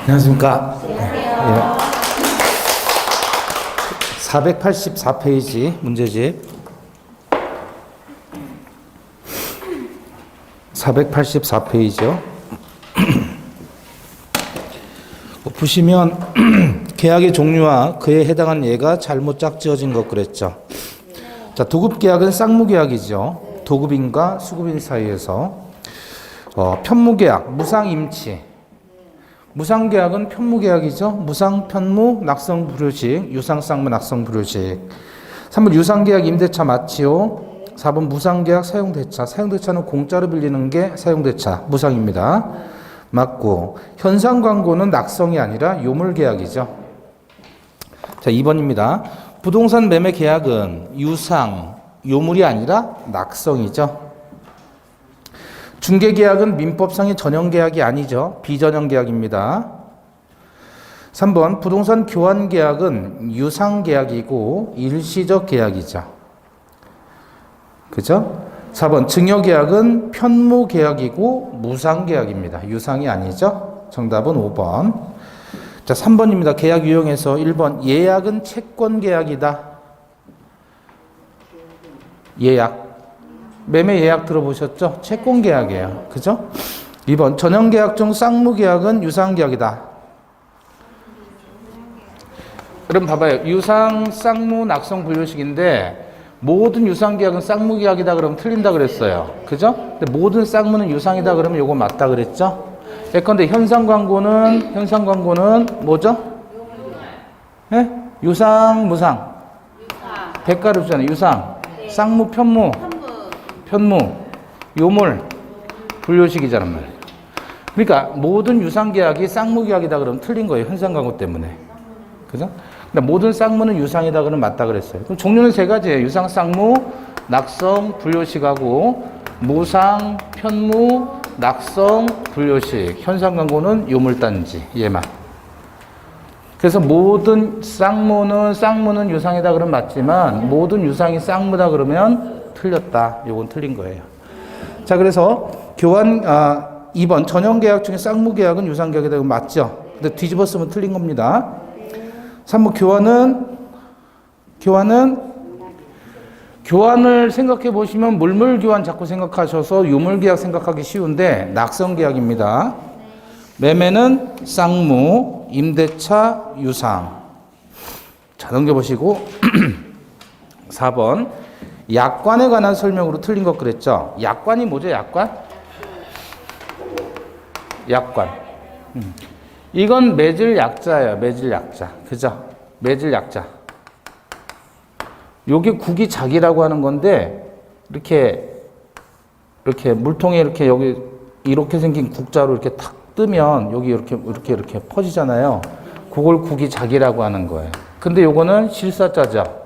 안녕하십니까. 예. 484페이지 문제집 484페이지요. 보시면 계약의 종류와 그에 해당하는 예가 잘못 짝지어진 것 그랬죠. 자, 도급계약은 쌍무계약이죠. 도급인과 수급인 사이에서 편무계약, 무상임치. 무상계약은 편무계약이죠. 무상, 편무, 낙성, 불효식, 유상, 쌍무, 낙성, 불효식. 3번 유상계약 임대차 맞지요. 4번 무상계약 사용대차. 사용대차는 공짜로 빌리는 게 사용대차. 무상입니다. 맞고. 현상광고는 낙성이 아니라 요물계약이죠. 자, 2번입니다. 부동산 매매 계약은 유상, 요물이 아니라 낙성이죠. 중개계약은 민법상의 전형계약이 아니죠. 비전형계약입니다. 3번 부동산 교환계약은 유상계약이고 일시적 계약이죠. 그죠? 4번 증여계약은 편무계약이고 무상계약입니다. 유상이 아니죠. 정답은 5번. 자, 3번입니다. 계약 유형에서 1번 예약은 채권계약이다. 예약. 매매 예약 들어보셨죠? 채권계약이에요. 그죠? 2번 전형계약 중 쌍무계약은 유상계약이다. 그럼 봐봐요. 유상, 쌍무, 낙성, 분류식인데 모든 유상계약은 쌍무계약이다 그러면 틀린다 그랬어요. 그죠? 근데 모든 쌍무는 유상이다 그러면 요거 맞다 그랬죠? 예컨대 현상광고는 뭐죠? 예? 유상, 무상. 대가를 주잖아요. 유상. 쌍무, 편무, 요물, 분류식이잖아 말이에요. 그러니까 모든 유상계약이 쌍무계약이다 그러면 틀린 거예요. 현상광고 때문에. 그죠? 근데 모든 쌍무는 유상이다 그러면 맞다 그랬어요. 그럼 종류는 세 가지예요. 유상, 쌍무, 낙성, 분류식하고 무상, 편무, 낙성, 분류식. 현상광고는 요물단지. 얘만. 그래서 모든 쌍무는 유상이다 그러면 맞지만 모든 유상이 쌍무다 그러면 틀렸다. 요건 틀린 거예요. 자, 그래서 2번 전형계약 중에 쌍무계약은 유상계약이다 그러면 맞죠. 근데 뒤집어 쓰면 틀린 겁니다. 3번 교환을 생각해 보시면 물물교환 자꾸 생각하셔서 유물계약 생각하기 쉬운데 낙성계약입니다. 매매는 쌍무, 임대차, 유상. 자, 넘겨보시고 4번 약관에 관한 설명으로 틀린 것 그랬죠. 약관이 뭐죠? 약관. 이건 매질 약자예요. 매질 약자. 그죠? 매질 약자. 요게 구기자기라고 하는 건데 이렇게 물통에 이렇게 여기 이렇게 생긴 국자로 이렇게 탁 뜨면 여기 이렇게 퍼지잖아요. 그걸 구기자기라고 하는 거예요. 근데 요거는 실사자죠.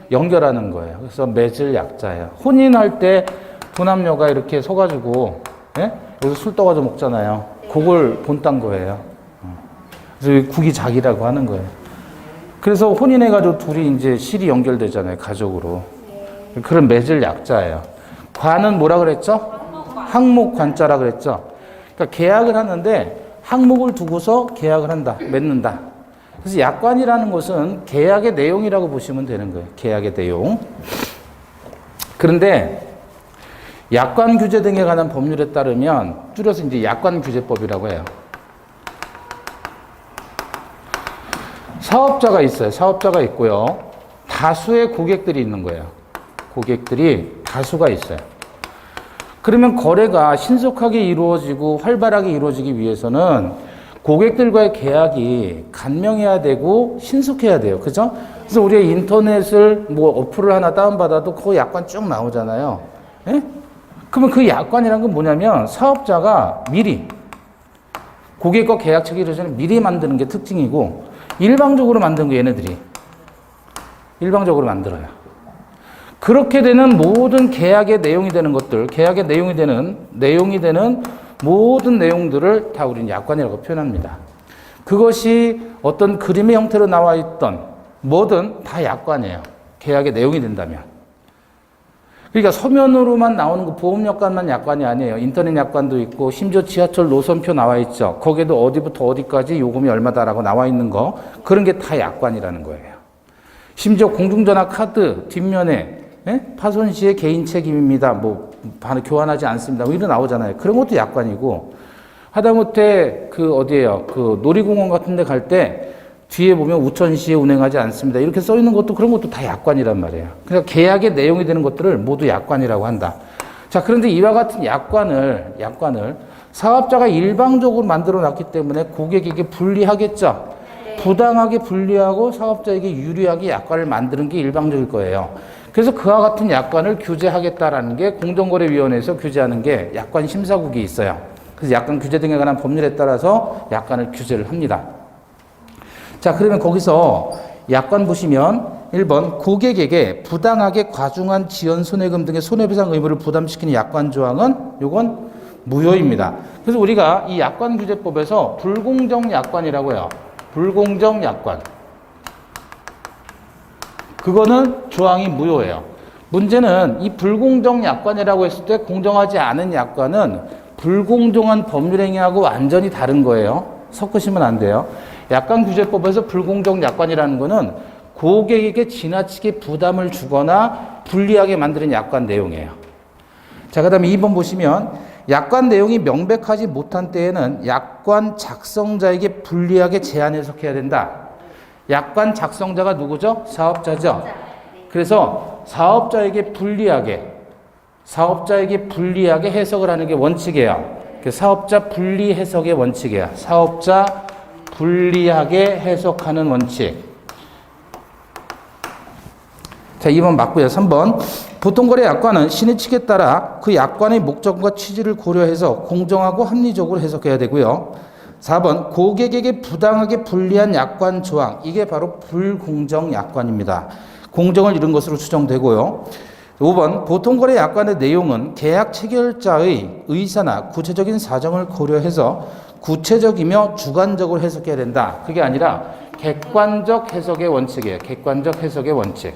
연결하는 거예요. 그래서 매질 약자예요. 혼인할 때 부남녀가 이렇게 서가지고, 예? 여기서 술 떠가지고 먹잖아요. 그걸 본딴 거예요. 그래서 구기자기라고 하는 거예요. 그래서 혼인해가지고 둘이 이제 실이 연결되잖아요. 가족으로. 그런 매질 약자예요. 관은 뭐라 그랬죠? 항목관자라 그랬죠? 그러니까 계약을 하는데 항목을 두고서 계약을 한다. 맺는다. 그래서 약관이라는 것은 계약의 내용이라고 보시면 되는 거예요. 계약의 내용. 그런데 약관 규제 등에 관한 법률에 따르면 줄여서 이제 약관규제법이라고 해요. 사업자가 있어요. 사업자가 있고요. 다수의 고객들이 있는 거예요. 고객들이 다수가 있어요. 그러면 거래가 신속하게 이루어지고 활발하게 이루어지기 위해서는 고객들과의 계약이 간명해야 되고 신속해야 돼요. 그죠? 그래서 우리가 인터넷을 어플을 하나 다운받아도 그 약관 쭉 나오잖아요. 예? 그러면 그 약관이란 건 뭐냐면 사업자가 미리 고객과 계약 체결 전에 미리 만드는 게 특징이고 일방적으로 만든 거 얘네들이 일방적으로 만들어요. 그렇게 되는 모든 계약의 내용이 되는 것들, 계약의 내용이 되는 모든 내용들을 다 우리는 약관이라고 표현합니다. 그것이 어떤 그림의 형태로 나와 있던 뭐든 다 약관이에요. 계약의 내용이 된다면. 그러니까 서면으로만 나오는 거 보험약관만 약관이 아니에요. 인터넷 약관도 있고 심지어 지하철 노선표 나와 있죠. 거기에도 어디부터 어디까지 요금이 얼마다라고 나와 있는 거 그런 게 다 약관이라는 거예요. 심지어 공중전화 카드 뒷면에 파손 시의 개인 책임입니다. 뭐 교환하지 않습니다. 뭐 이런 나오잖아요. 그런 것도 약관이고 하다못해 그 어디예요? 그 놀이공원 같은 데 갈 때 뒤에 보면 우천시에 운행하지 않습니다. 이렇게 써 있는 것도 그런 것도 다 약관이란 말이에요. 그러니까 계약의 내용이 되는 것들을 모두 약관이라고 한다. 자, 그런데 이와 같은 약관을 사업자가 일방적으로 만들어 놨기 때문에 고객에게 불리하겠죠. 부당하게 불리하고 사업자에게 유리하게 약관을 만드는 게 일방적일 거예요. 그래서 그와 같은 약관을 규제하겠다라는 게 공정거래위원회에서 규제하는 게 약관 심사국이 있어요. 그래서 약관 규제 등에 관한 법률에 따라서 약관을 규제를 합니다. 자, 그러면 거기서 약관 보시면 1번 고객에게 부당하게 과중한 지연 손해금 등의 손해배상 의무를 부담시키는 약관 조항은 요건 무효입니다. 그래서 우리가 이 약관 규제법에서 불공정 약관이라고 해요. 불공정 약관. 그거는 조항이 무효예요. 문제는 이 불공정 약관이라고 했을 때 공정하지 않은 약관은 불공정한 법률행위하고 완전히 다른 거예요. 섞으시면 안 돼요. 약관규제법에서 불공정 약관이라는 거는 고객에게 지나치게 부담을 주거나 불리하게 만드는 약관 내용이에요. 자, 그 다음에 2번 보시면 약관 내용이 명백하지 못한 때에는 약관 작성자에게 불리하게 제한 해석해야 된다. 약관 작성자가 누구죠? 사업자죠. 그래서 사업자에게 불리하게 해석을 하는 게 원칙이에요. 사업자 분리 해석의 원칙이에요. 사업자 불리하게 해석하는 원칙. 자, 2번 맞고요. 3번. 보통거래 약관은 신의 측에 따라 그 약관의 목적과 취지를 고려해서 공정하고 합리적으로 해석해야 되고요. 4번. 고객에게 부당하게 불리한 약관 조항. 이게 바로 불공정 약관입니다. 공정을 잃은 것으로 추정되고요. 5번. 보통거래 약관의 내용은 계약 체결자의 의사나 구체적인 사정을 고려해서 구체적이며 주관적으로 해석해야 된다. 그게 아니라 객관적 해석의 원칙이에요. 객관적 해석의 원칙.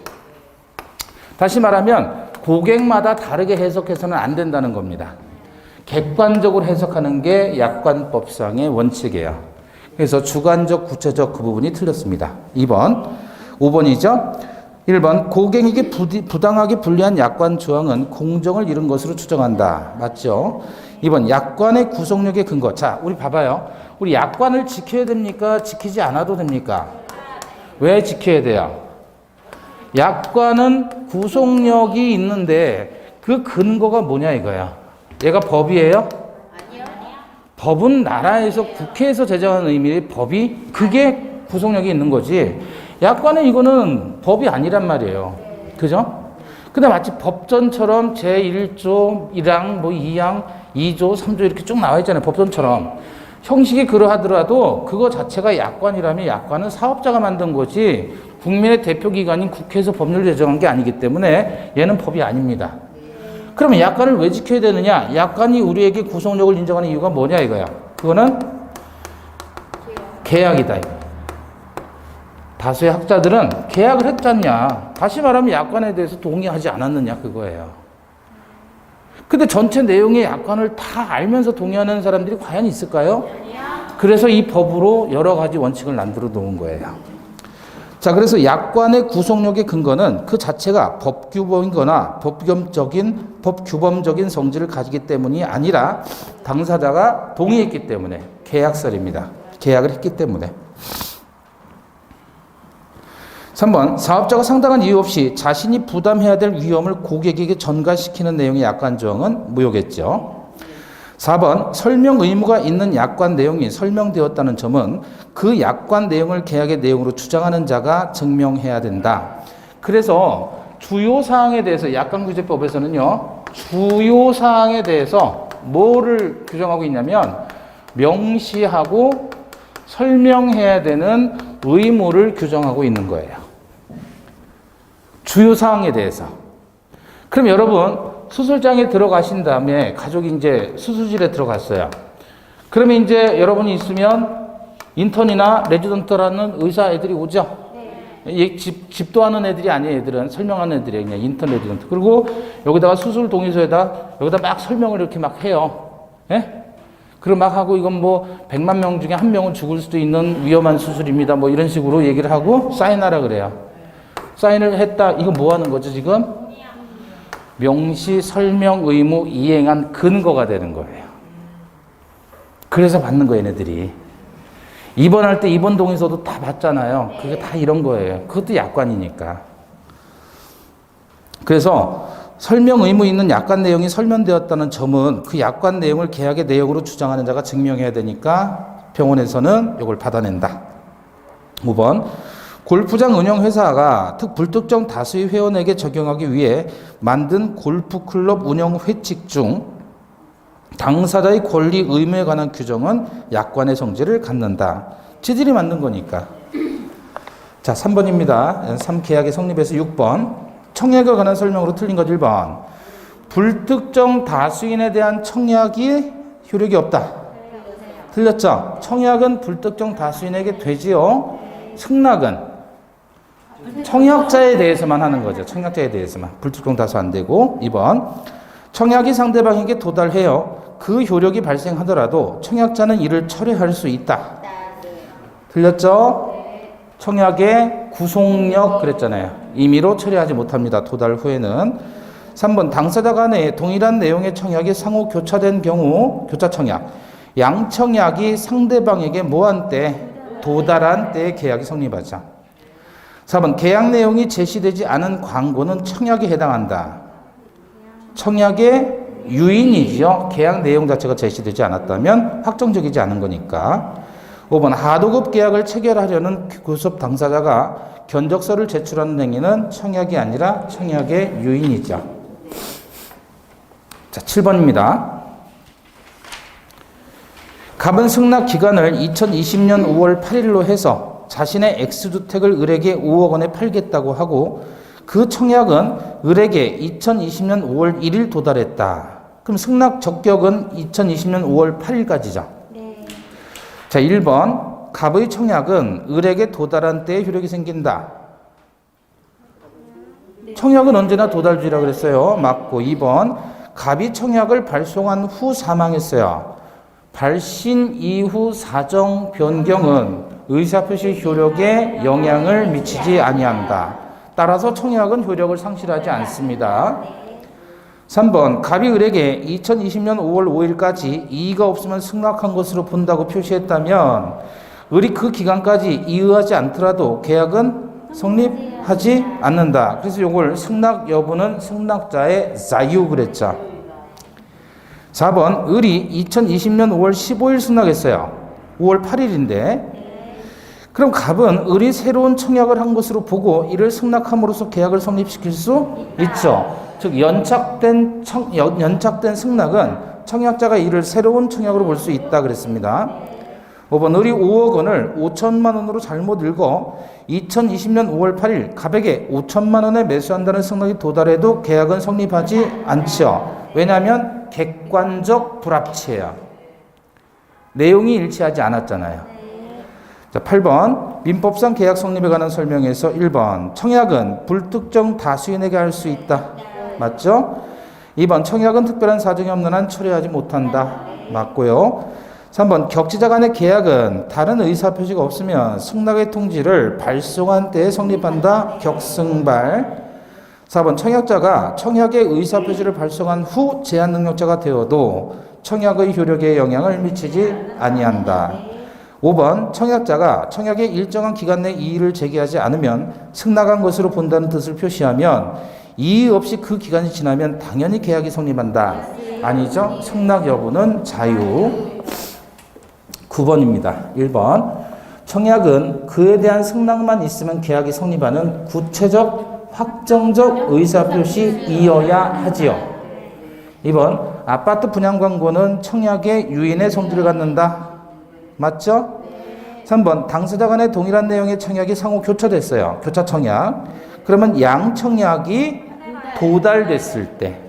다시 말하면 고객마다 다르게 해석해서는 안 된다는 겁니다. 객관적으로 해석하는 게 약관법상의 원칙이에요. 그래서 주관적, 구체적 그 부분이 틀렸습니다. 2번. 5번이죠. 1번. 고객에게 부당하게 불리한 약관 조항은 공정을 잃은 것으로 추정한다. 맞죠? 2번. 약관의 구속력의 근거. 자, 우리 봐봐요. 우리 약관을 지켜야 됩니까? 지키지 않아도 됩니까? 왜 지켜야 돼요? 약관은 구속력이 있는데 그 근거가 뭐냐 이거야. 얘가 법이에요? 아니요. 법은 나라에서 국회에서 제정한 의미의 법이 그게 구속력이 있는 거지. 약관은 이거는 법이 아니란 말이에요. 그죠? 근데 마치 법전처럼 제1조 1항, 뭐 2항, 2조, 3조 이렇게 쭉 나와 있잖아요. 법전처럼. 형식이 그러하더라도 그거 자체가 약관이라면 약관은 사업자가 만든 거지 국민의 대표기관인 국회에서 법률을 제정한 게 아니기 때문에 얘는 법이 아닙니다. 그러면 약관을 왜 지켜야 되느냐? 약관이 우리에게 구속력을 인정하는 이유가 뭐냐 이거야. 그거는 계약이다. 이거. 다수의 학자들은 계약을 했잖냐. 다시 말하면 약관에 대해서 동의하지 않았느냐 그거예요. 근데 전체 내용의 약관을 다 알면서 동의하는 사람들이 과연 있을까요? 그래서 이 법으로 여러 가지 원칙을 만들어 놓은 거예요. 자, 그래서 약관의 구속력의 근거는 그 자체가 법규범이거나 법규범적인 성질을 가지기 때문이 아니라 당사자가 동의했기 때문에 계약설입니다. 계약을 했기 때문에. 3번. 사업자가 상당한 이유 없이 자신이 부담해야 될 위험을 고객에게 전가시키는 내용의 약관 조항은 무효겠죠. 4번. 설명 의무가 있는 약관 내용이 설명되었다는 점은 그 약관 내용을 계약의 내용으로 주장하는 자가 증명해야 된다. 그래서 주요 사항에 대해서 약관규제법에서는요. 주요 사항에 대해서 뭐를 규정하고 있냐면 명시하고 설명해야 되는 의무를 규정하고 있는 거예요. 주요 사항에 대해서. 그럼 여러분 수술장에 들어가신 다음에 가족이 이제 수술실에 들어갔어요. 그러면 이제 여러분이 있으면 인턴이나 레지던트라는 의사 애들이 오죠? 집도 하는 애들이 아니에요. 애들은 설명하는 애들이에요. 그냥 인터넷이든. 그리고 여기다가 수술 동의서에다 여기다 막 설명을 이렇게 막 해요. 예? 그리고 막 하고 이건 뭐 100만 명 중에 한 명은 죽을 수도 있는 위험한 수술입니다. 뭐 이런 식으로 얘기를 하고 사인하라 그래요. 사인을 했다. 이거 뭐 하는 거죠, 지금? 명시 설명 의무 이행한 근거가 되는 거예요. 그래서 받는 거예요, 얘네들이. 입원할 때 입원 동의서도 다 받잖아요. 그게 다 이런 거예요. 그것도 약관이니까. 그래서 설명 의무 있는 약관 내용이 설명되었다는 점은 그 약관 내용을 계약의 내용으로 주장하는 자가 증명해야 되니까 병원에서는 이걸 받아낸다. 5번. 골프장 운영회사가 불특정 다수의 회원에게 적용하기 위해 만든 골프클럽 운영 회칙 중 당사자의 권리 의무에 관한 규정은 약관의 성질을 갖는다. 지들이 만든 거니까. 자, 3번입니다. 3계약의 성립에서 6번. 청약에 관한 설명으로 틀린 것 1번. 불특정 다수인에 대한 청약이 효력이 없다. 틀렸죠? 청약은 불특정 다수인에게 되지요. 승낙은 청약자에 대해서만 하는 거죠. 청약자에 대해서만. 불특정 다수 안 되고. 2번. 청약이 상대방에게 도달해요. 그 효력이 발생하더라도 청약자는 이를 철회할 수 있다. 틀렸죠? 청약의 구속력 그랬잖아요. 임의로 철회하지 못합니다. 도달 후에는. 3번. 당사자 간에 동일한 내용의 청약이 상호 교차된 경우 교차 청약. 양청약이 상대방에게 뭐한 때? 도달한 때의 계약이 성립하자. 4번. 계약 내용이 제시되지 않은 광고는 청약에 해당한다. 청약의 유인이죠. 계약 내용 자체가 제시되지 않았다면 확정적이지 않은 거니까. 5번. 하도급 계약을 체결하려는 교섭 당사자가 견적서를 제출하는 행위는 청약이 아니라 청약의 유인이죠. 자, 7번입니다. 갑은 승낙 기간을 2020년 5월 8일로 해서 자신의 X주택을 을에게 5억 원에 팔겠다고 하고 그 청약은 을에게 2020년 5월 1일 도달했다. 그럼 승낙 적격은 2020년 5월 8일까지죠. 네. 자, 1번. 갑의 청약은 을에게 도달한 때에 효력이 생긴다. 네. 청약은 언제나 도달주의라고 그랬어요. 맞고. 2번. 갑이 청약을 발송한 후 사망했어요. 발신 이후 사정 변경은 의사표시 효력에 영향을 미치지 아니한다. 따라서 청약은 효력을 상실하지 않습니다. 3번. 갑이 을에게 2020년 5월 5일까지 이의가 없으면 승낙한 것으로 본다고 표시했다면 을이 그 기간까지 이의하지 않더라도 계약은 성립하지 않는다. 그래서 이걸 승낙 여부는 승낙자의 자유 그랬죠. 4번. 을이 2020년 5월 15일 승낙했어요. 5월 8일인데 그럼 갑은 을이 새로운 청약을 한 것으로 보고 이를 승낙함으로써 계약을 성립시킬 수 있죠. 즉 연착된 승낙은 청약자가 이를 새로운 청약으로 볼 수 있다 그랬습니다. 5번. 을이 5억 원을 5천만 원으로 잘못 읽어 2020년 5월 8일 갑에게 5천만 원에 매수한다는 승낙이 도달해도 계약은 성립하지 않죠. 왜냐하면 객관적 불합치예요. 내용이 일치하지 않았잖아요. 자, 8번. 민법상 계약 성립에 관한 설명에서 1번. 청약은 불특정 다수인에게 할 수 있다. 맞죠? 2번. 청약은 특별한 사정이 없는 한 철회하지 못한다. 맞고요. 3번. 격지자 간의 계약은 다른 의사표시가 없으면 승낙의 통지를 발송한 때에 성립한다. 격승발. 4번. 청약자가 청약의 의사표시를 발송한 후 제한 능력자가 되어도 청약의 효력에 영향을 미치지 아니한다. 5번. 청약자가 청약의 일정한 기간 내 이의를 제기하지 않으면 승낙한 것으로 본다는 뜻을 표시하면 이의 없이 그 기간이 지나면 당연히 계약이 성립한다. 아니죠. 승낙 여부는 자유. 9번입니다. 1번. 청약은 그에 대한 승낙만 있으면 계약이 성립하는 구체적 확정적 의사표시이어야 하지요. 2번. 아파트 분양 광고는 청약의 유인의 성질을 갖는다. 맞죠? 3번. 당사자 간의 동일한 내용의 청약이 상호 교차됐어요. 교차 청약. 그러면 양 청약이 도달됐을 때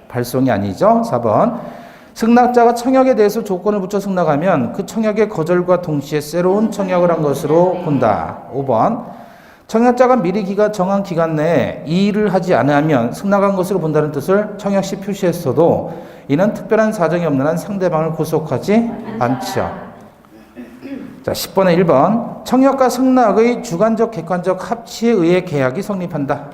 발송이 아니죠. 4번. 승낙자가 청약에 대해서 조건을 붙여 승낙하면 그 청약의 거절과 동시에 새로운 청약을 한 것으로 본다. 5번. 청약자가 미리 정한 기간 내에 이 일을 하지 않으면 승낙한 것으로 본다는 뜻을 청약시 표시했어도 이는 특별한 사정이 없는 한 상대방을 구속하지 않죠. 자, 10번에 1번. 청약과 승낙의 주관적, 객관적 합치에 의해 계약이 성립한다.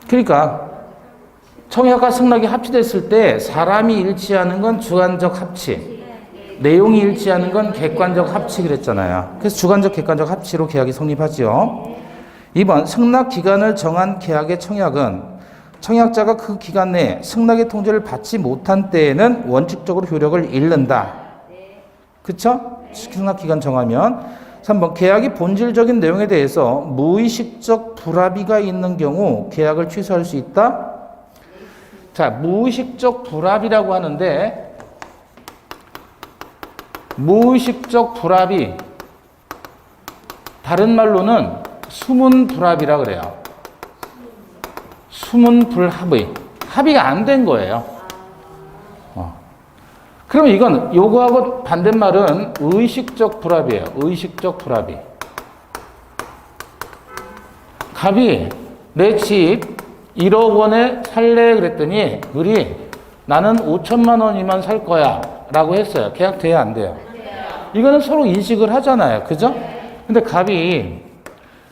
그러니까 청약과 승낙이 합치됐을 때 사람이 일치하는 건 주관적 합치, 내용이 일치하는 건 객관적 합치 그랬잖아요. 그래서 주관적, 객관적 합치로 계약이 성립하죠. 2번. 승낙 기간을 정한 계약의 청약은 청약자가 그 기간 내에 승낙의 통지를 받지 못한 때에는 원칙적으로 효력을 잃는다. 그쵸? 승낙 기간 정하면. 3번. 계약이 본질적인 내용에 대해서 무의식적 불합의가 있는 경우 계약을 취소할 수 있다. 자, 무의식적 불합의라고 하는데 무의식적 불합의, 다른 말로는 수문 불합의라 그래요. 수문 불합의. 합의가 안 된 거예요. 그럼 이건 요거하고 반대말은 의식적 불합의예요. 의식적 불합의. 갑이 내 집 1억 원에 살래 그랬더니 을이 나는 5천만 원이면 살 거야 라고 했어요. 계약 돼야 안 돼요? 이거는 서로 인식을 하잖아요. 그죠? 근데 갑이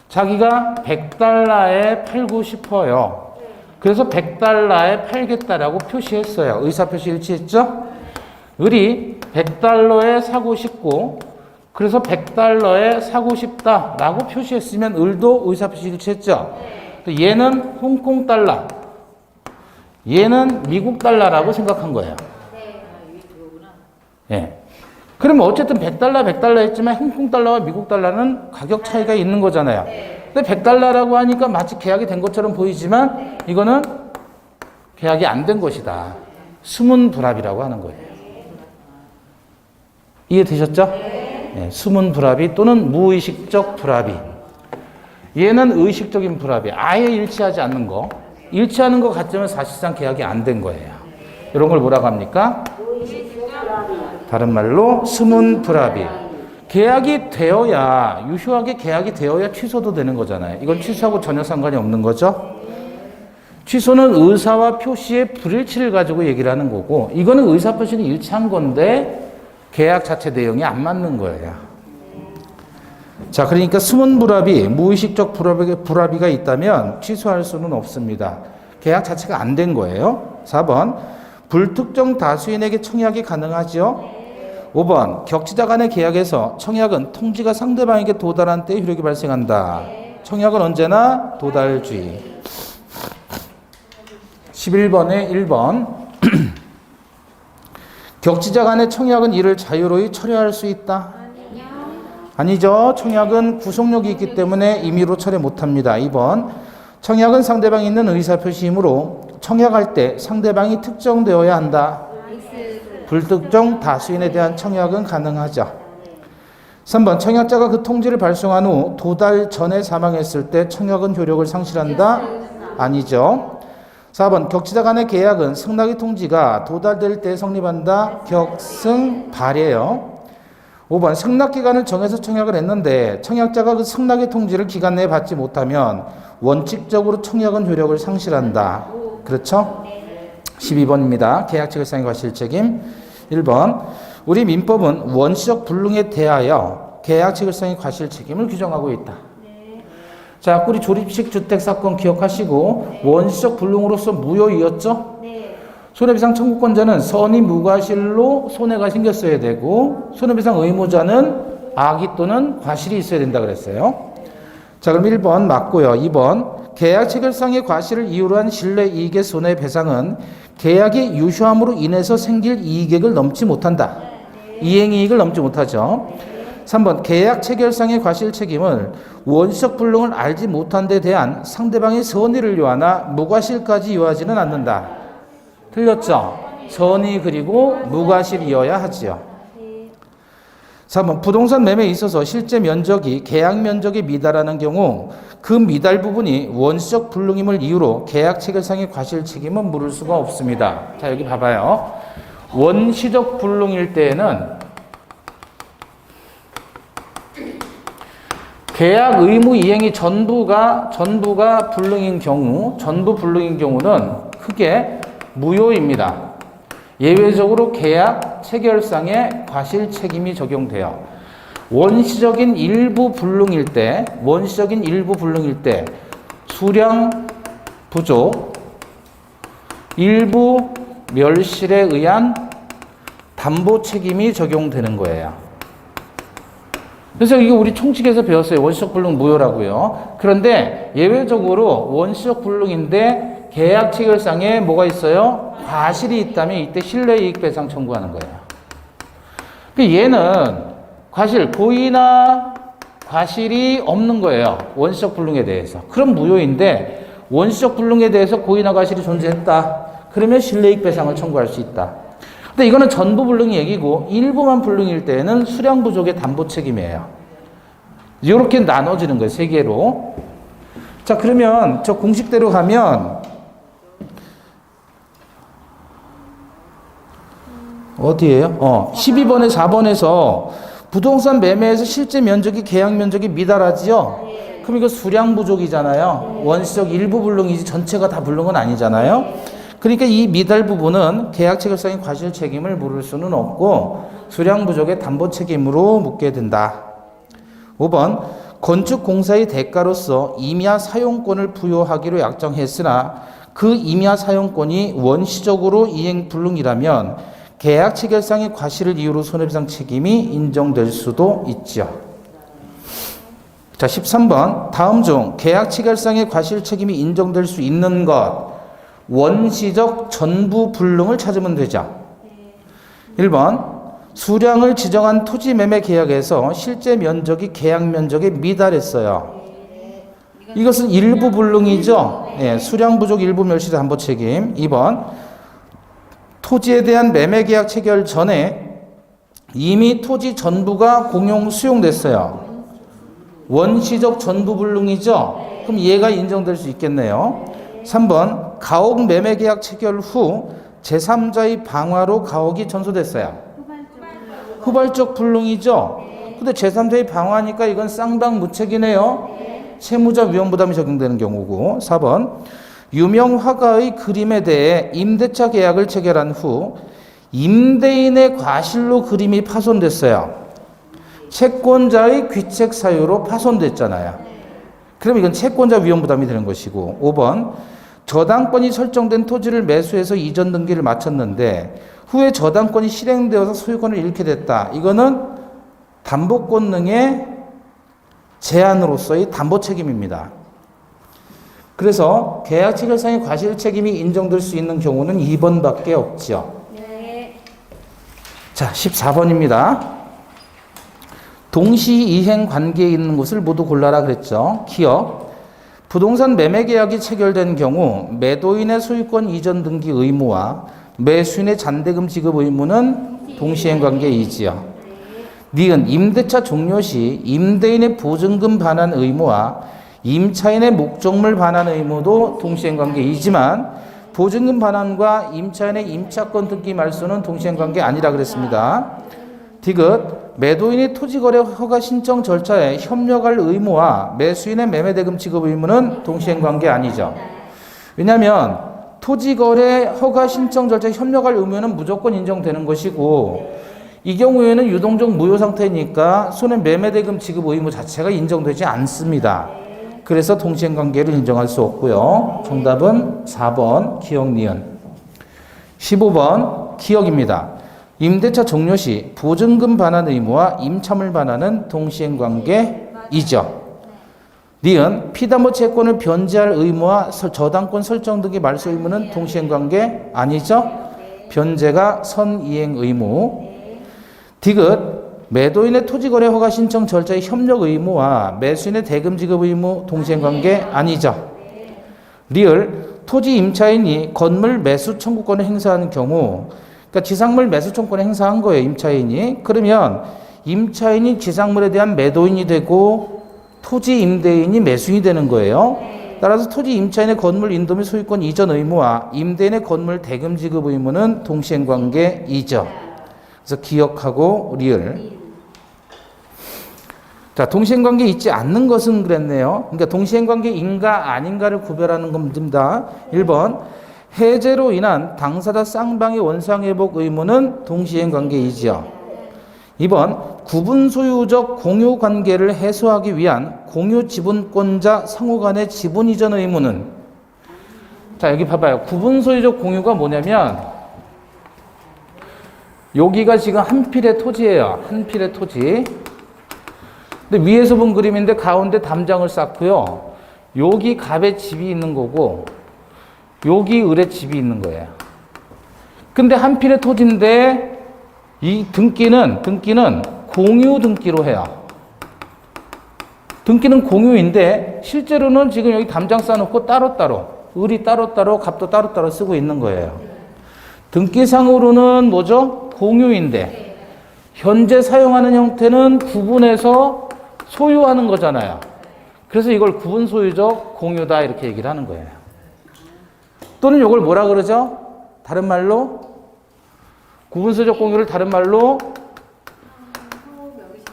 자기가 100달러에 팔고 싶어요. 그래서 100달러에 팔겠다라고 표시했어요. 의사표시 일치했죠? 을이 100달러에 사고 싶고 그래서 100달러에 사고 싶다라고 표시했으면 을도 의사표시 일치했죠? 얘는 홍콩 달러, 얘는 미국 달러라고 생각한 거예요. 예. 그러면 어쨌든 100달러 했지만 홍콩 달러와 미국 달러는 가격 차이가 있는 거잖아요. 근데 100달러라고 하니까 마치 계약이 된 것처럼 보이지만 이거는 계약이 안 된 것이다. 수문불합이라고 하는 거예요. 이해되셨죠? 네, 수문불합이 또는 무의식적 불합이. 얘는 의식적인 불합이. 아예 일치하지 않는 거. 일치하는 것 같지만 사실상 계약이 안 된 거예요. 이런 걸 뭐라고 합니까? 다른 말로 수문불합이. 계약이 되어야, 유효하게 계약이 되어야 취소도 되는 거잖아요. 이건 취소하고 전혀 상관이 없는 거죠. 취소는 의사와 표시의 불일치를 가지고 얘기를 하는 거고, 이거는 의사 표시는 일치한 건데 계약 자체 내용이 안 맞는 거예요. 자, 그러니까 수문불합이, 무의식적 불합의가 있다면 취소할 수는 없습니다. 계약 자체가 안 된 거예요. 4번, 불특정 다수인에게 청약이 가능하죠. 5번, 격지자 간의 계약에서 청약은 통지가 상대방에게 도달한 때에 효력이 발생한다. 청약은 언제나 도달주의. 11번에 1번. 격지자 간의 청약은 이를 자유로이 철회할 수 있다. 아니죠. 청약은 구속력이 있기 때문에 임의로 철회 못합니다. 2번. 청약은 상대방이 있는 의사표시이므로 청약할 때 상대방이 특정되어야 한다. 불특정 다수인에 대한 청약은 가능하죠. 3번. 청약자가 그 통지를 발송한 후 도달 전에 사망했을 때 청약은 효력을 상실한다. 아니죠. 4번. 격지자 간의 계약은 승낙의 통지가 도달될 때 성립한다. 격승발이에요. 5번. 승낙기간을 정해서 청약을 했는데 청약자가 그 승낙의 통지를 기간 내에 받지 못하면 원칙적으로 청약은 효력을 상실한다. 그렇죠? 12번입니다. 계약체결상의 과실책임. 1번. 우리 민법은 원시적 불능에 대하여 계약체결상의 과실책임을 규정하고 있다. 자, 우리 조립식 주택 사건 기억하시고 원시적 불능으로서 무효이었죠? 손해배상 청구권자는 선의 무과실로 손해가 생겼어야 되고 손해배상 의무자는 악의 또는 과실이 있어야 된다 그랬어요. 자, 그럼 1번 맞고요. 2번. 계약 체결상의 과실을 이유로 한 신뢰 이익의 손해배상은 계약의 유효함으로 인해서 생길 이익액을 넘지 못한다. 이행이익을 넘지 못하죠. 3번. 계약 체결상의 과실 책임을 원시적 불능을 알지 못한 데 대한 상대방의 선의를 요하나 무과실까지 요하지는 않는다. 틀렸죠? 선의 그리고 무과실이어야 하지요. 3번. 부동산 매매에 있어서 실제 면적이 계약 면적에 미달하는 경우 그 미달 부분이 원시적 불능임을 이유로 계약 체결상의 과실 책임은 물을 수가 없습니다. 자, 여기 봐봐요. 원시적 불능일 때에는 계약 의무 이행이 전부가 불능인 경우는 크게 무효입니다. 예외적으로 계약 체결상의 과실 책임이 적용돼요. 원시적인 일부 불능일 때 수량 부족, 일부 멸실에 의한 담보 책임이 적용되는 거예요. 그래서 이거 우리 총칙에서 배웠어요. 원시적 불능 무효라고요. 그런데 예외적으로 원시적 불능인데 계약 체결상에 뭐가 있어요? 과실이 있다면 이때 신뢰이익배상 청구하는 거예요. 얘는 고의나 과실이 없는 거예요. 원시적 불능에 대해서. 그럼 무효인데 원시적 불능에 대해서 고의나 과실이 존재했다. 그러면 신뢰이익배상을 청구할 수 있다. 근데 이거는 전부 불능이 얘기고 일부만 불능일 때에는 수량 부족의 담보 책임이에요. 이렇게 나눠지는 거예요. 세 개로. 자, 그러면 저 공식대로 가면 어디예요? 12번에 4번에서 부동산 매매에서 실제 면적이 계약 면적이 미달하지요? 그럼 이거 수량 부족이잖아요. 원시적 일부 불능이지 전체가 다 불능은 아니잖아요. 그러니까 이 미달 부분은 계약 체결상의 과실 책임을 물을 수는 없고 수량 부족의 담보 책임으로 묻게 된다. 5번 건축 공사의 대가로서 임야 사용권을 부여하기로 약정했으나 그 임야 사용권이 원시적으로 이행 불능이라면 계약 체결상의 과실을 이유로 손해배상 책임이 인정될 수도 있죠. 자, 13번 다음 중 계약 체결상의 과실 책임이 인정될 수 있는 것 원시적 전부 불능을 찾으면 되죠. 1번 수량을 지정한 토지 매매 계약에서 실제 면적이 계약 면적에 미달했어요. 이것은 일부 불능이죠. 수량 부족 일부 멸실 담보 책임. 2번 토지에 대한 매매 계약 체결 전에 이미 토지 전부가 공용 수용됐어요. 원시적 전부 불능이죠. 그럼 얘가 인정될 수 있겠네요. 3번 가옥 매매 계약 체결 후 제3자의 방화로 가옥이 전소됐어요. 후발적 불능이죠. 근데 제3자의 방화니까 이건 쌍방무책이네요. 채무자 위험부담이 적용되는 경우고. 4번 유명 화가의 그림에 대해 임대차 계약을 체결한 후 임대인의 과실로 그림이 파손됐어요. 채권자의 귀책 사유로 파손됐잖아요. 그럼 이건 채권자 위험부담이 되는 것이고. 5번 저당권이 설정된 토지를 매수해서 이전 등기를 마쳤는데 후에 저당권이 실행되어서 소유권을 잃게 됐다. 이거는 담보권능의 제한으로서의 담보 책임입니다. 그래서 계약 체결상의 과실 책임이 인정될 수 있는 경우는 2번밖에 없죠. 네. 자, 14번입니다. 동시 이행 관계에 있는 것을 모두 골라라 그랬죠. 기억. 부동산 매매 계약이 체결된 경우 매도인의 소유권 이전 등기 의무와 매수인의 잔대금 지급 의무는 동시행 관계이지요. 니은 임대차 종료 시 임대인의 보증금 반환 의무와 임차인의 목적물 반환 의무도 동시행 관계이지만 보증금 반환과 임차인의 임차권 등기 말소는 동시행 관계 아니라 그랬습니다. 디귿 매도인의 토지거래 허가 신청 절차에 협력할 의무와 매수인의 매매대금 지급 의무는 동시행 관계 아니죠. 왜냐하면 토지거래 허가 신청 절차에 협력할 의무는 무조건 인정되는 것이고 이 경우에는 유동적 무효 상태니까 손해 매매대금 지급 의무 자체가 인정되지 않습니다. 그래서 동시행 관계를 인정할 수 없고요. 정답은 4번 기억 니은. 15번 기억입니다. 임대차 종료 시 보증금 반환 의무와 임차물 반환은 동시행 관계이죠. 니은 피담보 채권을 변제할 의무와 저당권 설정 등의 말소 의무는 동시행 관계 아니죠. 변제가 선이행 의무. 디귿 매도인의 토지거래 허가 신청 절차의 협력 의무와 매수인의 대금 지급 의무 동시행 관계 아니죠. 리을 토지 임차인이 건물 매수 청구권을 행사하는 경우 그러니까 지상물 매수 청구권을 행사한 거예요. 임차인이. 그러면 임차인이 지상물에 대한 매도인이 되고 토지 임대인이 매수인이 되는 거예요. 따라서 토지 임차인의 건물 인도 및 소유권 이전 의무와 임대인의 건물 대금 지급 의무는 동시행 관계이죠. 그래서 기억하고 리을. 자, 동시행관계 있지 않는 것은 그랬네요. 그러니까 동시행관계인가 아닌가를 구별하는 겁니다. 1번 해제로 인한 당사자 쌍방의 원상회복 의무는 동시행관계이지요. 2번 구분 소유적 공유 관계를 해소하기 위한 공유 지분권자 상호 간의 지분 이전 의무는, 자 여기 봐봐요. 구분 소유적 공유가 뭐냐면 여기가 지금 한 필의 토지예요. 한 필의 토지. 근데 위에서 본 그림인데 가운데 담장을 쌓고요. 여기 갑의 집이 있는 거고 여기 을의 집이 있는 거예요. 근데 한 필의 토지인데 이 등기는 공유 등기로 해요. 등기는 공유인데 실제로는 지금 여기 담장 쌓아놓고 따로따로 을이 따로따로 갑도 따로따로 쓰고 있는 거예요. 등기상으로는 뭐죠? 공유인데 현재 사용하는 형태는 구분해서 소유하는 거잖아요. 그래서 이걸 구분 소유적 공유다 이렇게 얘기를 하는 거예요. 또는 이걸 뭐라 그러죠? 다른 말로 구분 소유적 공유를 다른 말로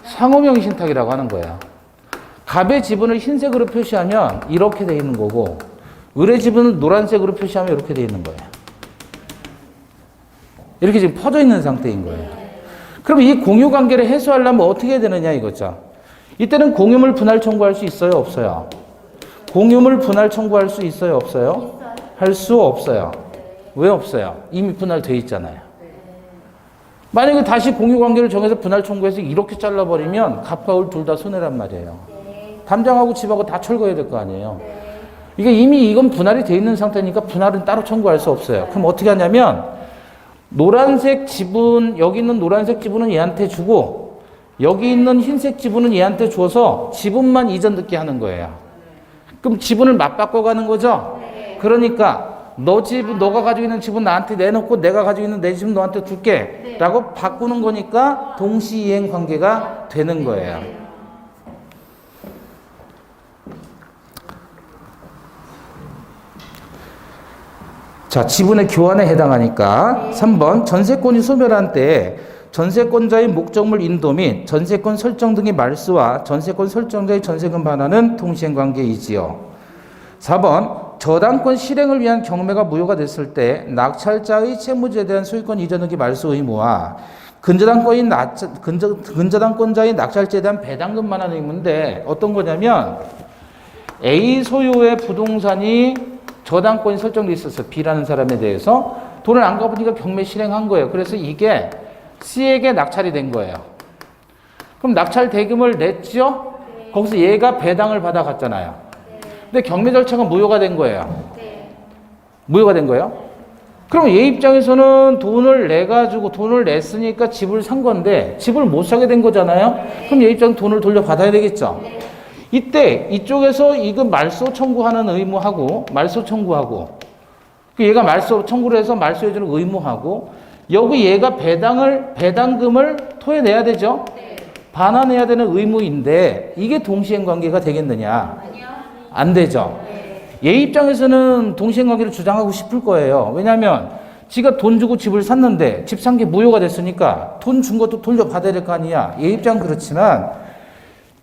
상호명의 신탁이라고 하는 거예요. 갑의 지분을 흰색으로 표시하면 이렇게 돼 있는 거고 을의 지분을 노란색으로 표시하면 이렇게 돼 있는 거예요. 이렇게 지금 퍼져 있는 상태인 거예요. 그럼 이 공유 관계를 해소하려면 어떻게 해야 되느냐 이거죠. 이때는 공유물 분할 청구할 수 있어요, 없어요? 공유물 분할 청구할 수 있어요, 없어요? 할 수 없어요. 왜 없어요? 이미 분할돼 있잖아요. 만약에 다시 공유 관계를 정해서 분할 청구해서 이렇게 잘라버리면 갑과 을 둘 다 손해란 말이에요. 담장하고 집하고 다 철거해야 될 거 아니에요. 이게 이미 이건 분할이 돼 있는 상태니까 분할은 따로 청구할 수 없어요. 그럼 어떻게 하냐면 노란색 지분, 여기 있는 노란색 지분은 얘한테 주고 여기 있는 흰색 지분은 얘한테 줘서 지분만 이전 듣게 하는 거예요. 그럼 지분을 맞바꿔 가는 거죠? 그러니까 너 지분, 너가 가지고 있는 지분 나한테 내놓고 내가 가지고 있는 내 지분 너한테 줄게 라고 바꾸는 거니까 동시이행 관계가 되는 거예요. 자, 지분의 교환에 해당하니까 3번 전세권이 소멸한 때에 전세권자의 목적물 인도 및 전세권 설정 등의 말소와 전세권 설정자의 전세금 반환은 동시행관계이지요. 4번 저당권 실행을 위한 경매가 무효가 됐을 때 낙찰자의 채무지에 대한 소유권 이전 등의 말소 의무와 근저당권자의 낙찰자에 대한 배당금 반환 의무인데 어떤 거냐면 A 소유의 부동산이 저당권이 설정돼 있었어요. B라는 사람에 대해서 돈을 안 갚으니까 경매 실행한 거예요. 그래서 이게 C에게 낙찰이 된 거예요. 그럼 낙찰 대금을 냈죠? 거기서 얘가 배당을 받아갔잖아요. 근데 경매 절차가 무효가 된 거예요. 무효가 된 거예요. 그럼 얘 입장에서는 돈을 내가지고 돈을 냈으니까 집을 산 건데 집을 못 사게 된 거잖아요. 그럼 얘 입장은 돈을 돌려받아야 되겠죠. 이때 이쪽에서 이거 말소 청구하는 의무하고 말소 청구하고 얘가 말소 청구를 해서 말소해주는 의무하고 여기 얘가 배당금을 토해내야 되죠. 반환해야 되는 의무인데 이게 동시행관계가 되겠느냐? 안 되죠. 얘 입장에서는 동시행관계를 주장하고 싶을 거예요. 왜냐하면 지가 돈 주고 집을 샀는데 집 산 게 무효가 됐으니까 돈 준 것도 돌려받아야 될 거 아니야. 얘 입장은 그렇지만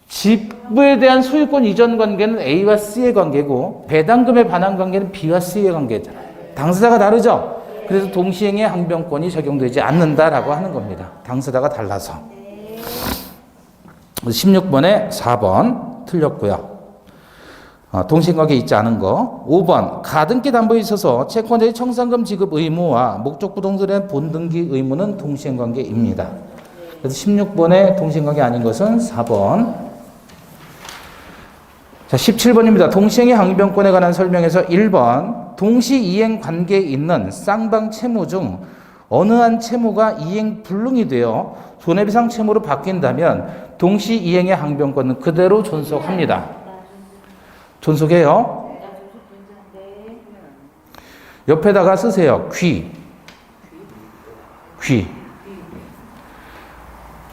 집에 대한 소유권 이전 관계는 A와 C의 관계고 배당금의 반환 관계는 B와 C의 관계잖아요. 당사자가 다르죠. 그래서 동시행의 항변권이 적용되지 않는다라고 하는 겁니다. 당사자가 달라서. 16번에 4번 틀렸고요. 동시행관계 있지 않은 거. 5번 가등기 담보에 있어서 채권자의 청산금 지급 의무와 목적 부동산의 본등기 의무는 동시행관계입니다. 그래서 16번에 동시행관계 아닌 것은 4번. 자, 17번입니다. 동시행의 항변권에 관한 설명에서 1번 동시이행 관계에 있는 쌍방 채무 중 어느 한 채무가 이행 불능이 되어 손해배상 채무로 바뀐다면 동시이행의 항변권은 그대로 존속합니다. 존속해요. 옆에다가 쓰세요. 귀.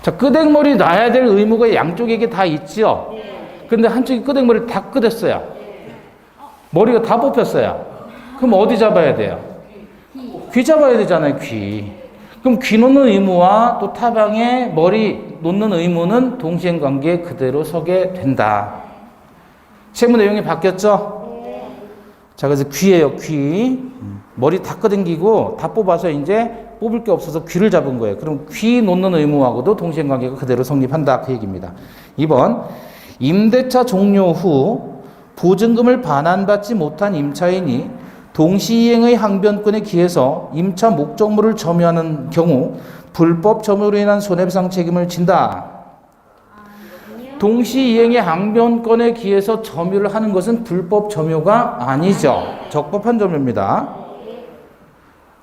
자, 끄댕머리 놔야 될 의무가 양쪽에게 다 있죠. 근데 한쪽이 끄댕머리를 다 끄댔어요. 머리가 다 뽑혔어요. 그럼 어디 잡아야 돼요? 귀 잡아야 되잖아요. 귀. 그럼 귀 놓는 의무와 또 타방에 머리 놓는 의무는 동시행관계에 그대로 서게 된다. 채무 내용이 바뀌었죠? 자, 그래서 귀예요, 귀. 머리 다 끄댕기고 다 뽑아서 이제 뽑을 게 없어서 귀를 잡은 거예요. 그럼 귀 놓는 의무하고도 동시행관계가 그대로 성립한다. 그 얘기입니다. 2번, 임대차 종료 후 보증금을 반환받지 못한 임차인이 동시이행의 항변권에 기해서 임차 목적물을 점유하는 경우 불법 점유로 인한 손해배상 책임을 진다. 동시이행의 항변권에 기해서 점유를 하는 것은 불법 점유가 아니죠. 적법한 점유입니다.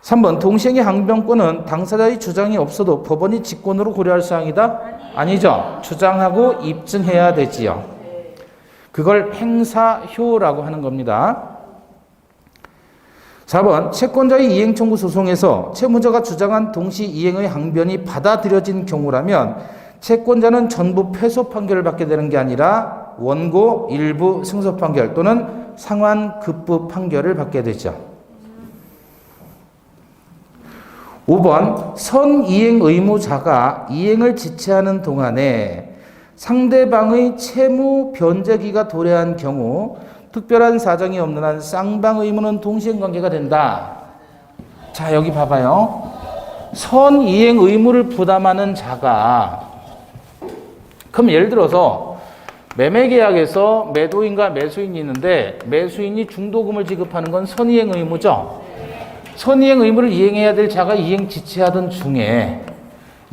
3번, 동시이행의 항변권은 당사자의 주장이 없어도 법원이 직권으로 고려할 사항이다? 아니죠. 주장하고 입증해야 되지요. 그걸 행사효라고 하는 겁니다. 4번, 채권자의 이행 청구 소송에서 채무자가 주장한 동시이행의 항변이 받아들여진 경우라면 채권자는 전부 패소 판결을 받게 되는 게 아니라 원고 일부 승소 판결 또는 상환 급부 판결을 받게 되죠. 5번, 선이행 의무자가 이행을 지체하는 동안에 상대방의 채무 변제기가 도래한 경우 특별한 사정이 없는 한 쌍방 의무는 동시행관계가 된다. 자, 여기 봐봐요. 선이행 의무를 부담하는 자가, 그럼 예를 들어서 매매계약에서 매도인과 매수인이 있는데 매수인이 중도금을 지급하는 건 선이행 의무죠. 선이행 의무를 이행해야 될 자가 이행 지체하던 중에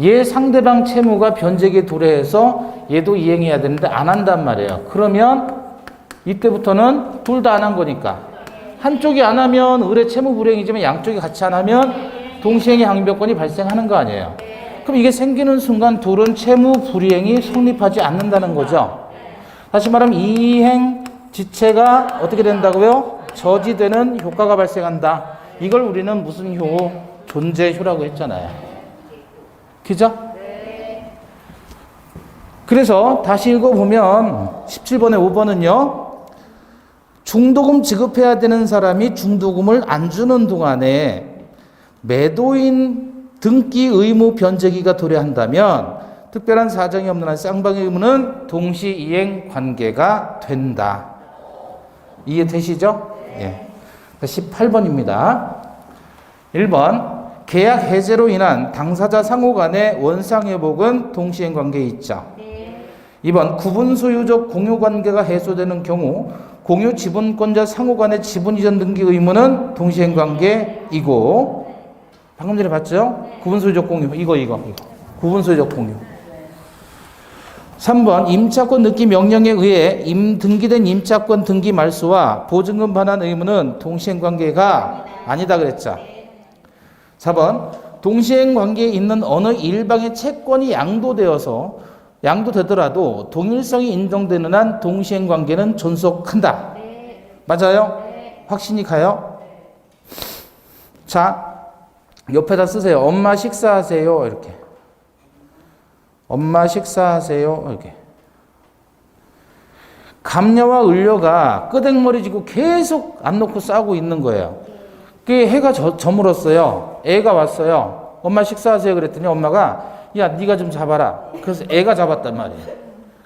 얘 상대방 채무가 변제기에 도래해서 얘도 이행해야 되는데 안 한단 말이에요. 그러면 이때부터는 둘 다 안 한 거니까 한쪽이 안 하면 의뢰 채무 불이행이지만 양쪽이 같이 안 하면 동시행의 항변권이 발생하는 거 아니에요. 그럼 이게 생기는 순간 둘은 채무 불이행이 성립하지 않는다는 거죠. 다시 말하면 이행 지체가 어떻게 된다고요? 저지되는 효과가 발생한다. 이걸 우리는 무슨 효? 존재효라고 했잖아요. 그죠? 그래서 다시 읽어보면 17번에 5번은요. 중도금 지급해야 되는 사람이 중도금을 안 주는 동안에 매도인 등기 의무 변제기가 도래한다면 특별한 사정이 없는 한 쌍방의 의무는 동시이행 관계가 된다. 이해되시죠? 예. 18번입니다. 1번, 계약 해제로 인한 당사자 상호 간의 원상회복은 동시행 관계에 있죠. 2번, 구분 소유적 공유 관계가 해소되는 경우 공유 지분권자 상호 간의 지분 이전 등기 의무는 동시행 관계이고, 방금 전에 봤죠? 구분 소유적 공유, 이거. 구분 소유적 공유. 3번, 임차권 등기 명령에 의해 등기된 임차권 등기 말소와 보증금 반환 의무는 동시행 관계가 아니다 그랬죠. 4번, 동시행 관계에 있는 어느 일방의 채권이 양도되더라도 동일성이 인정되는 한 동시행 관계는 존속한다. 맞아요? 확신이 가요? 자, 옆에다 쓰세요. 엄마 식사하세요. 이렇게. 엄마 식사하세요. 이렇게. 감녀와 을녀가 끄댕머리 지고 계속 안 놓고 싸우고 있는 거예요. 그게 해가 저물었어요. 애가 왔어요. 엄마 식사하세요. 그랬더니 엄마가 야, 네가 좀 잡아라. 그래서 애가 잡았단 말이에요.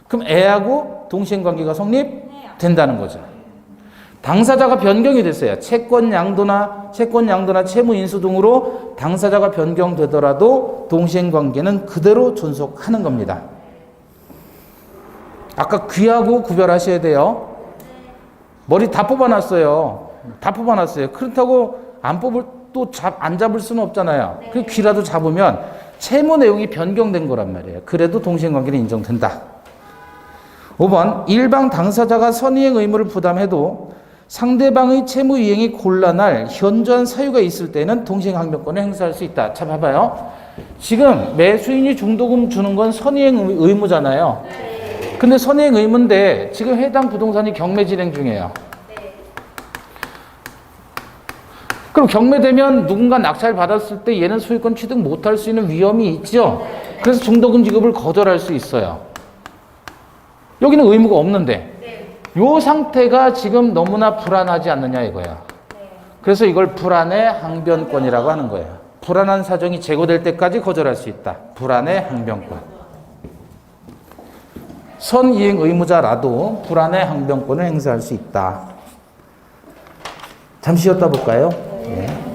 그럼 애하고 동시행관계가 성립된다는 거죠. 당사자가 변경이 됐어요. 채권 양도나 채무 인수 등으로 당사자가 변경되더라도 동시행관계는 그대로 존속하는 겁니다. 아까 귀하고 구별하셔야 돼요. 머리 다 뽑아놨어요. 그렇다고 안 잡을 수는 없잖아요. 그 귀라도 잡으면 채무 내용이 변경된 거란 말이에요. 그래도 동시행관계는 인정된다. 5번, 일방 당사자가 선이행 의무를 부담해도 상대방의 채무 이행이 곤란할 현저한 사유가 있을 때는 동시행 항변권을 행사할 수 있다. 자, 봐봐요. 지금 매수인이 중도금 주는 건 선이행 의무잖아요. 근데 선이행 의무인데 지금 해당 부동산이 경매 진행 중이에요. 그럼 경매되면 누군가 낙찰 받았을 때 얘는 소유권 취득 못할 수 있는 위험이 있죠. 그래서 중도금 지급을 거절할 수 있어요. 여기는 의무가 없는데 이 상태가 지금 너무나 불안하지 않느냐 이거야. 그래서 이걸 불안의 항변권이라고 하는 거예요. 불안한 사정이 제거될 때까지 거절할 수 있다. 불안의 항변권. 선이행 의무자라도 불안의 항변권을 행사할 수 있다. 잠시 쉬었다 볼까요? 네.